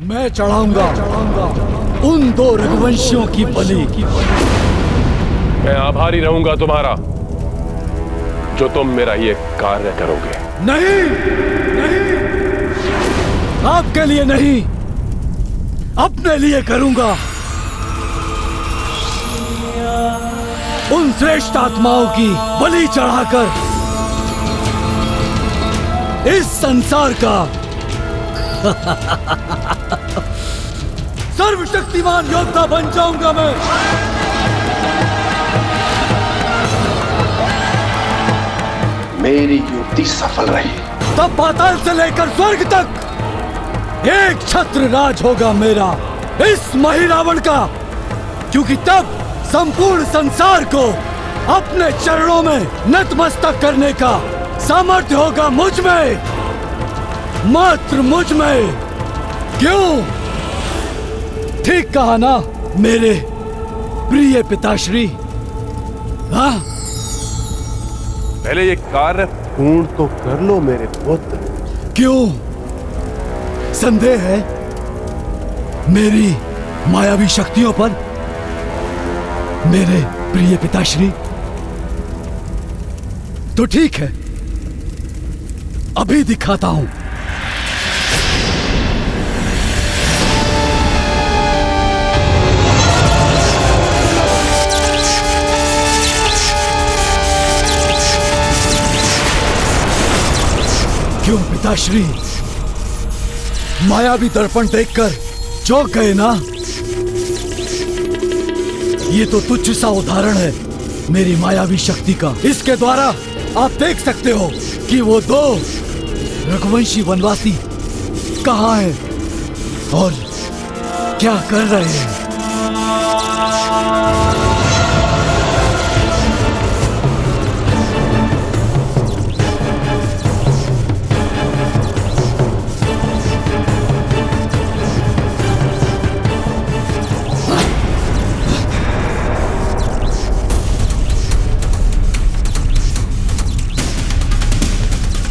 मैं चढ़ाऊंगा उन दो रघुवंशियों की बलि। मैं आभारी रहूंगा तुम्हारा, जो तुम मेरा ये कार्य करोगे। नहीं, नहीं, आपके लिए नहीं, अपने लिए करूंगा। उन श्रेष्ठ आत्माओं की बलि चढ़ाकर इस संसार का सर्वशक्तिमान योद्धा बन जाऊंगा मैं। मेरी युक्ति सफल रही, तब पाताल से लेकर स्वर्ग तक एक छत्र राज होगा मेरा, इस महिरावण का। क्योंकि तब संपूर्ण संसार को अपने चरणों में नतमस्तक करने का सामर्थ्य होगा मुझ में, मात्र मुझ में। क्यों? ठीक कहा ना मेरे प्रिय पिताश्री? हाँ, पहले ये कार्य पूर्ण तो कर लो मेरे पुत्र। क्यों संदेह है मेरी मायावी शक्तियों पर मेरे प्रिय पिताश्री? तो ठीक है, अभी दिखाता हूं। क्यों पिताश्री, मायावी दर्पण देखकर चौंक गए ना? ये तो तुच्छ सा उदाहरण है मेरी मायावी शक्ति का। इसके द्वारा आप देख सकते हो कि वो दो रघुवंशी वनवासी कहाँ हैं और क्या कर रहे हैं।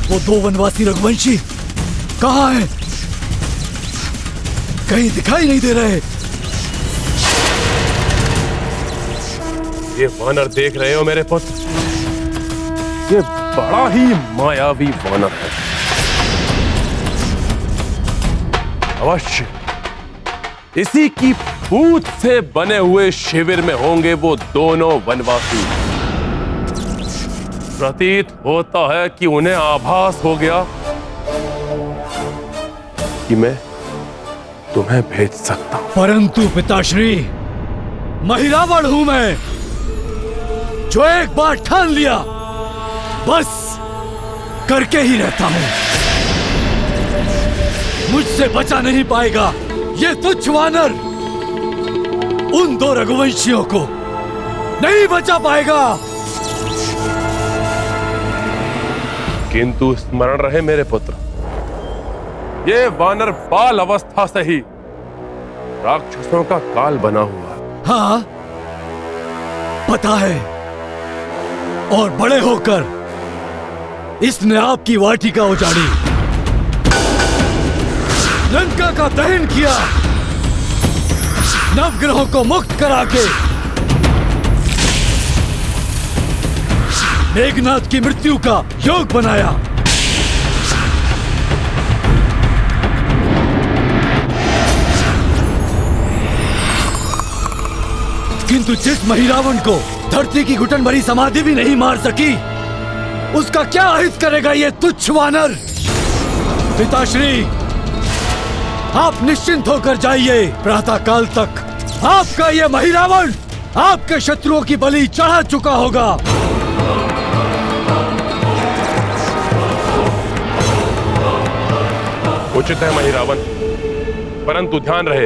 वो दो वनवासी रघुवंशी कहाँ हैं? कहीं दिखाई नहीं दे रहे। ये वानर देख रहे हो मेरे पुत्र? ये बड़ा ही मायावी वानर है। अवश्य इसी की पूंछ से बने हुए शिविर में होंगे वो दोनों वनवासी। प्रतीत होता है कि उन्हें आभास हो गया कि मैं तुम्हें भेज सकता हूं। परंतु पिताश्री, महिरावण हूं मैं, जो एक बार ठान लिया बस करके ही रहता हूं। मुझसे बचा नहीं पाएगा ये तुच्छ वानर। उन दो रघुवंशियों को नहीं बचा पाएगा। किंतु स्मरण रहे मेरे पुत्र, ये वानर बाल अवस्था से ही राक्षसों का काल बना हुआ। हाँ, पता है। और बड़े होकर इसने आपकी वाटिका उजाड़ी, लंका का दहन किया, नवग्रहों को मुक्त करा के मेघनाथ की मृत्यु का योग बनाया। किंतु जिस महिरावण को धरती की घुटन भरी समाधि भी नहीं मार सकी, उसका क्या अहित करेगा ये तुच्छ वानर? पिताश्री, आप निश्चिंत होकर जाइए। प्रातः काल तक आपका ये महिरावण आपके शत्रुओं की बलि चढ़ा चुका होगा। उचित है महिरावण, परंतु ध्यान रहे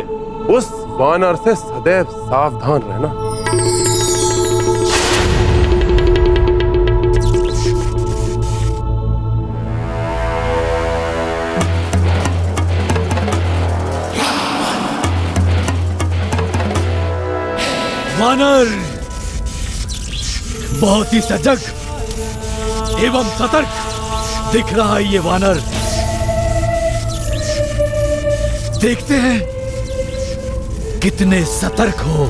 उस वानर से सदैव सावधान रहना। वानर बहुत ही सजग एवं सतर्क दिख रहा है। ये वानर देखते हैं कितने सतर्क हो।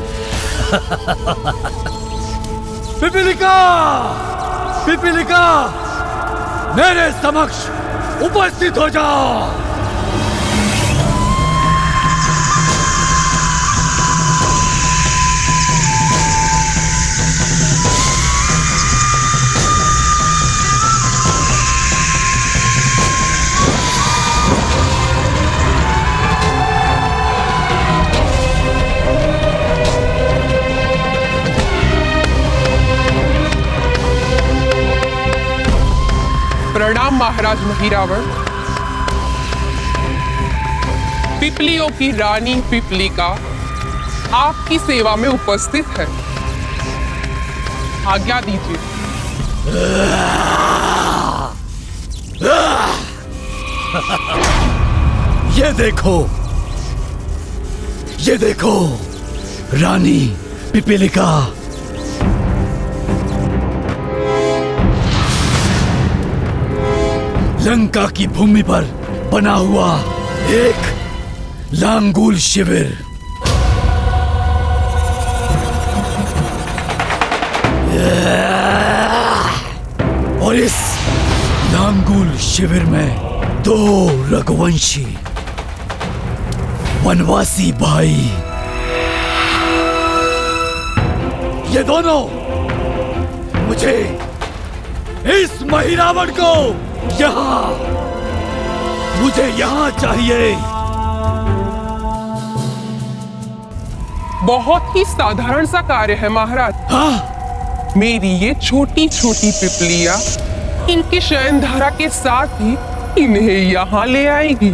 पिपीलिका, पिपीलिका, मेरे समक्ष उपस्थित हो जाओ। प्रणाम महाराज महिरावण। पिपलियों की रानी पिपलिका आपकी सेवा में उपस्थित है। आज्ञा दीजिए। ये देखो, ये देखो रानी पिपीलिका। लंका की भूमि पर बना हुआ एक लांगुल शिविर। और इस लांगुल शिविर में 2 रघुवंशी वनवासी भाई, ये दोनों मुझे इस महिरावण को मुझे यहाँ चाहिए। बहुत ही साधारण सा कार्य है महाराज। हाँ? मेरी ये छोटी छोटी पिपलियां इनकी शयन धारा के साथ ही इन्हें यहाँ ले आएगी।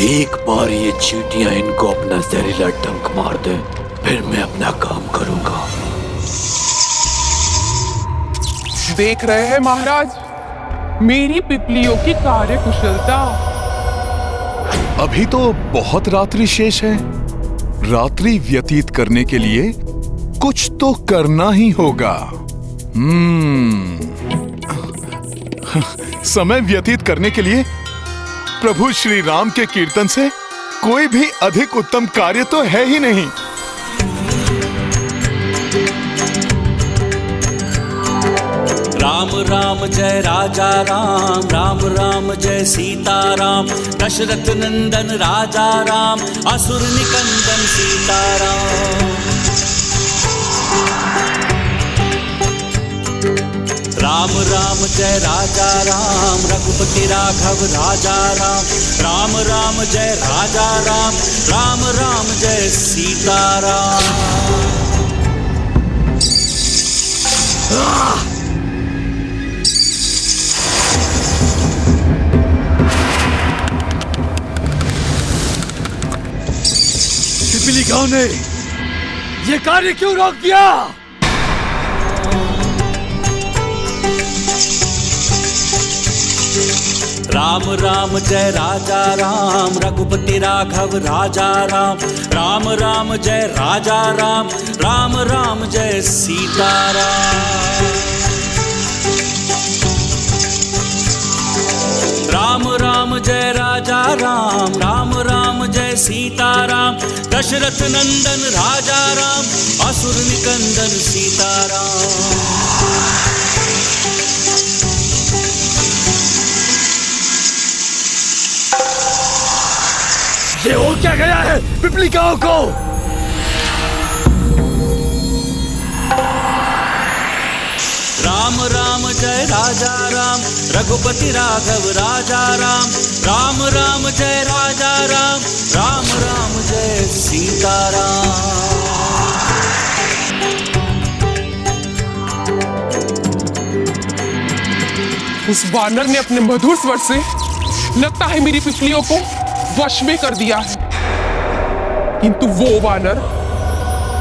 एक बार ये चींटियां इनको अपना जहरीला डंक मार दे, फिर मैं अपना काम करूंगा। देख रहे हैं महाराज मेरी पिपलियों की कार्य कुशलता। अभी तो बहुत रात्रि शेष है। रात्रि व्यतीत करने के लिए कुछ तो करना ही होगा। समय व्यतीत करने के लिए प्रभु श्री राम के कीर्तन से कोई भी अधिक उत्तम कार्य तो है ही नहीं। राम राम जय राजा राम, राम राम जय सीता राम। दशरथ नंदन राजा राम, असुर निकंदन सीता राम। राम राम जय राजा राम, रघुपति राघव राजा राम। राम राम जय राजा राम, राम राम जय सीता राम। पिपीलिकाओं ने ये कार्य क्यों रोक दिया? राम राम जय राजा राम, रघुपति राघव राजा राम। राम राम जय राजा राम, राम राम जय सीता राम। राम राम जय राजा राम, राम राम जय सीता राम। दशरथ नंदन राजा राम, असुर निकंदन सीता राम। ये हो क्या गया है पिपलिकाओं को? राम राम जय राजा राम, रघुपति राघव राजा राम। राम राम जय राजा राम, राम राम जय सीता राम। उस वानर ने अपने मधुर स्वर से लगता है मेरी पिपलियों को वश में कर दिया है, किंतु वो वानर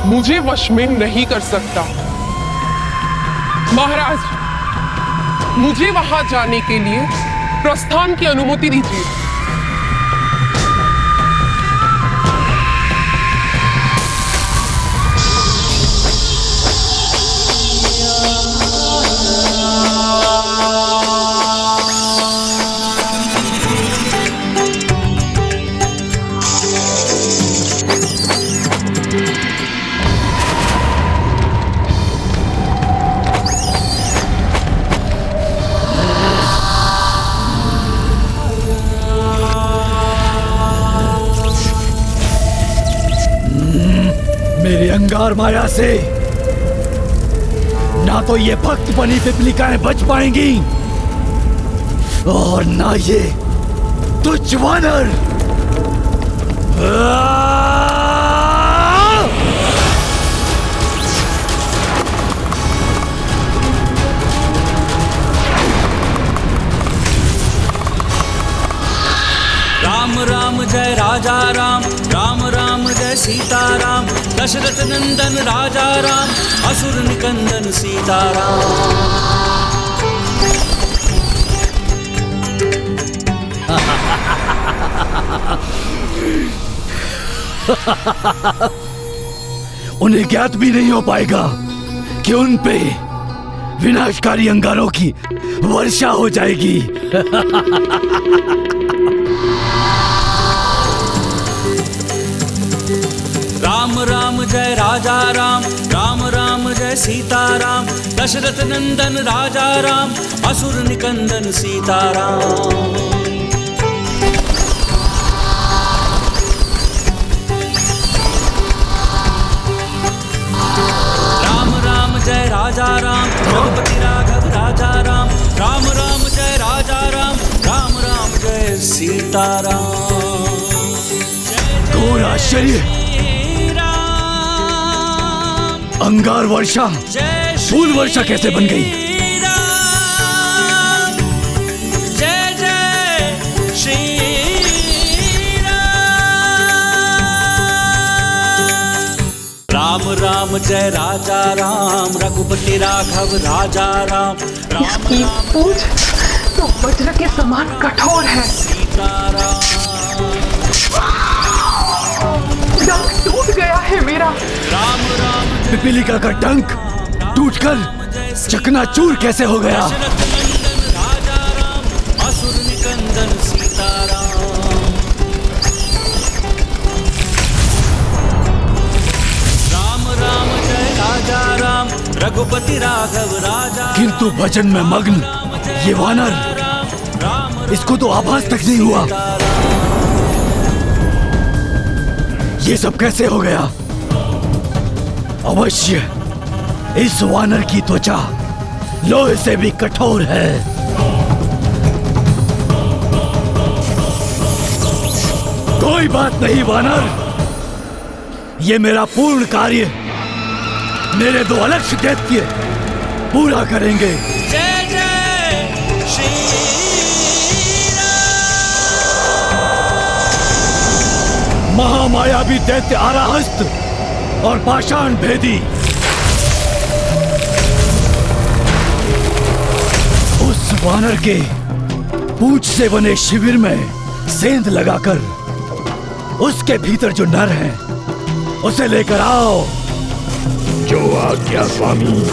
मुझे वश में नहीं कर सकता। महाराज, मुझे वहां जाने के लिए प्रस्थान की अनुमति दीजिए। मेरी अंगार माया से ना तो ये भक्त बनी पिपलिकाएं बच पाएंगी और ना ये तुच्छ वानर। राम राम जय राजा राम, राम राम जय सीताराम। दशरथ नंदन राजा राम, असुर निकंदन सीताराम। उन्हें ज्ञात भी नहीं हो पाएगा कि उन पे विनाशकारी अंगारों की वर्षा हो जाएगी। राम राम जय राजा राम, राम राम जय सीताराम। दशरथ नंदन राजा राम, असुर निकंदन सीताराम। राम राम जय राजा राम, रघुपति राघव राजा राम। राम राम जय राजा राम, राम राम जय सीताराम। घोर आश्चर्य! अंगार वर्षा फूल वर्षा कैसे बन गई? जय जय श्री राम। राम जय राजा राम, रघुपति राघव राजा राम। इसकी पूंछ तो वज्र के समान कठोर है। सीताराम। डंक टूट गया है मेरा। राम राम पिपीलिका का डंक टूटकर चकनाचूर कैसे हो गया? राजा राम, असुर निकंदन सीताराम। राम राम जय राजा राम, रघुपति राघव राजा। किंतु भजन में मग्न ये वानर, इसको तो आभास तक नहीं हुआ। ये सब कैसे हो गया? अवश्य इस वानर की त्वचा लोहे से भी कठोर है। कोई बात नहीं वानर, ये मेरा पूर्ण कार्य मेरे दो अलक्ष्य दैत्य पूरा करेंगे। जय जय श्री महामायावी दैत्य आराहस्त और पाषाण भेदी उस वानर के पूंछ से बने शिविर में सेंध लगाकर उसके भीतर जो नर है उसे लेकर आओ। जो आज्ञा स्वामी।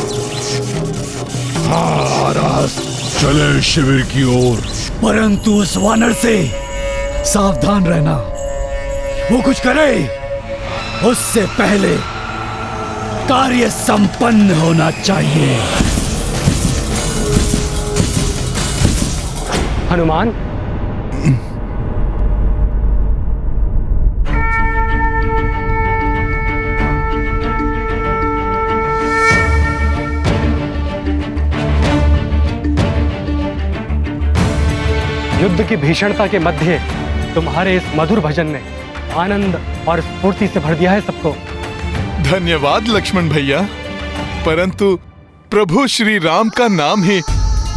हाँ आराहस्त, चले शिविर की ओर। परंतु उस वानर से सावधान रहना, वो कुछ करे उससे पहले कार्य संपन्न होना चाहिए। हनुमान, युद्ध की भीषणता के मध्य तुम्हारे इस मधुर भजन ने आनंद और स्फूर्ति से भर दिया है सबको। धन्यवाद लक्ष्मण भैया, परंतु प्रभु श्री राम का नाम ही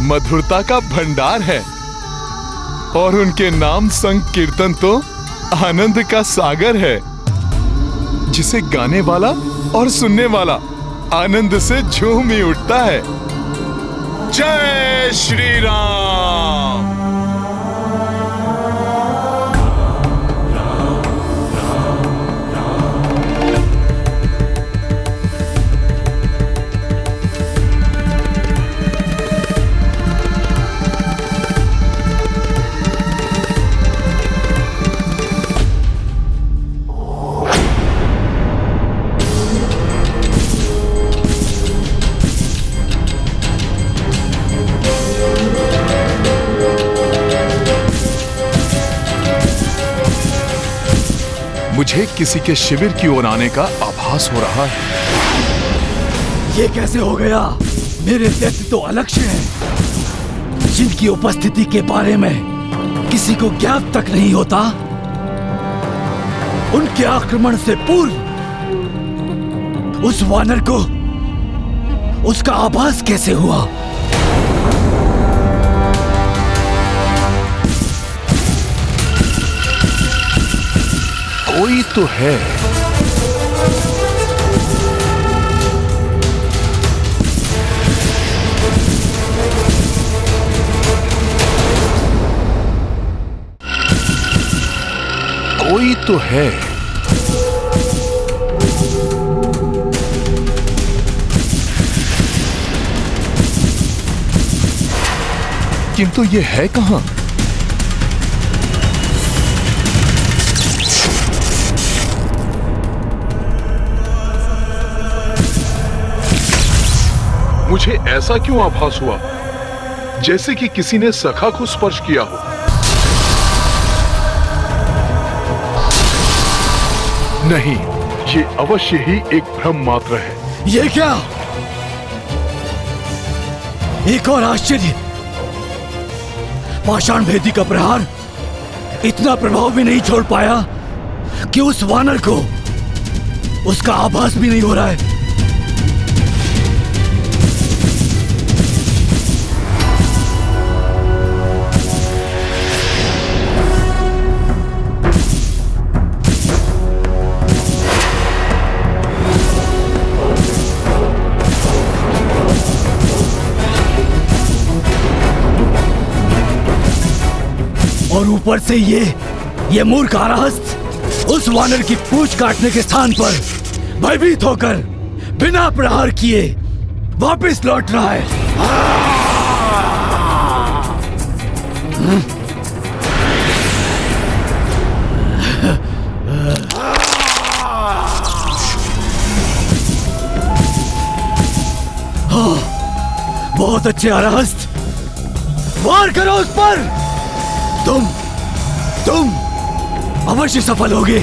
मधुरता का भंडार है और उनके नाम संकीर्तन तो आनंद का सागर है, जिसे गाने वाला और सुनने वाला आनंद से झूम ही उठता है। जय श्री राम। मुझे किसी के शिविर की ओर आने का आभास हो रहा है। ये कैसे हो गया? मेरे दैत्य तो अलक्ष्य हैं, जिनकी उपस्थिति के बारे में किसी को ज्ञात तक नहीं होता। उनके आक्रमण से पूर्व उस वानर को उसका आभास कैसे हुआ? कोई तो है। कोई तो है। किंतु ये है कहां? मुझे ऐसा क्यों आभास हुआ जैसे कि किसी ने सखा को स्पर्श किया हो? नहीं, ये अवश्य ही एक भ्रम मात्र है। ये क्या? एक और आश्चर्य, पाषाण भेदी का प्रहार इतना प्रभाव भी नहीं छोड़ पाया कि उस वानर को उसका आभास भी नहीं हो रहा है। और ऊपर से ये मूर्ख आराहस्त उस वानर की पूंछ काटने के स्थान पर भयभीत होकर बिना प्रहार किए वापस लौट रहा है। बहुत अच्छे आराहस्त, वार करो उस पर। तुम अवश्य सफल होगे।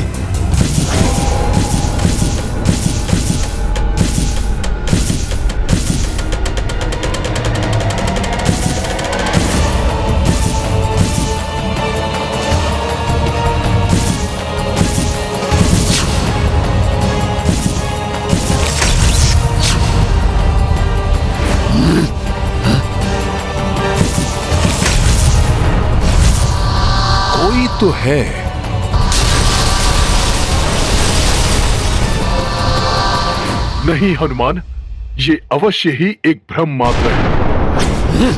तो है। नहीं हनुमान, ये अवश्य ही एक भ्रम मात्र है।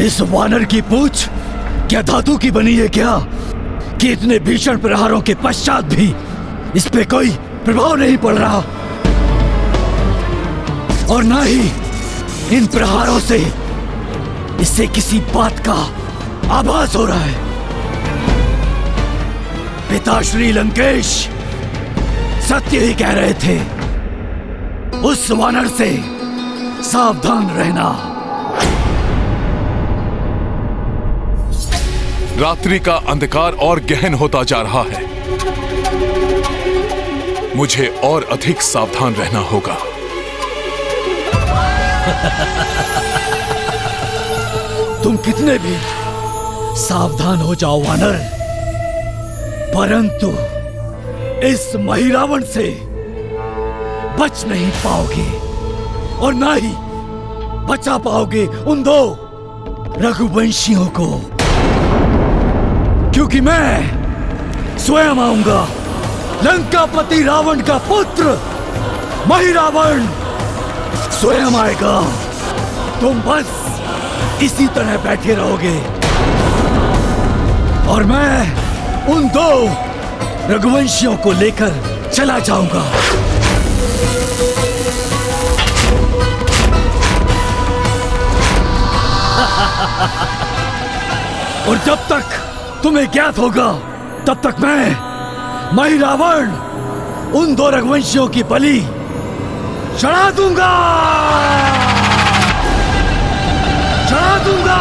इस वानर की पूंछ क्या धातु की बनी है क्या, कि इतने भीषण प्रहारों के पश्चात भी इस पे कोई प्रभाव नहीं पड़ रहा? और ना ही इन प्रहारों से इससे किसी बात का आभास हो रहा है। पिता श्री लंकेश सत्य ही कह रहे थे, उस वानर से सावधान रहना। रात्रि का अंधकार और गहन होता जा रहा है। मुझे और अधिक सावधान रहना होगा। तुम कितने भी सावधान हो जाओ वानर, परंतु इस महिरावण से बच नहीं पाओगे और ना ही बचा पाओगे उन दो रघुवंशियों को, क्योंकि मैं स्वयं आऊंगा। लंकापति रावण का पुत्र महिरावण स्वयं आएगा। तुम बस इसी तरह बैठे रहोगे और मैं उन दो रघुवंशियों को लेकर चला जाऊंगा। और जब तक तुम्हें ज्ञात होगा तब तक मैं महिरावण उन दो रघुवंशियों की बलि चढ़ा दूंगा, चढ़ा दूंगा।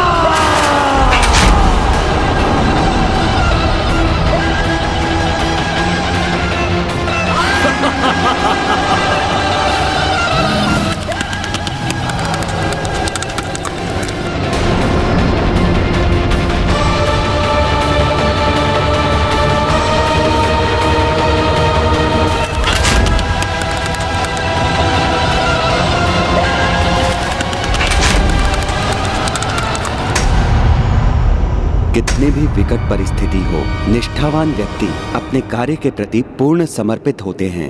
कितनी भी विकट परिस्थिति हो, निष्ठावान व्यक्ति अपने कार्य के प्रति पूर्ण समर्पित होते हैं।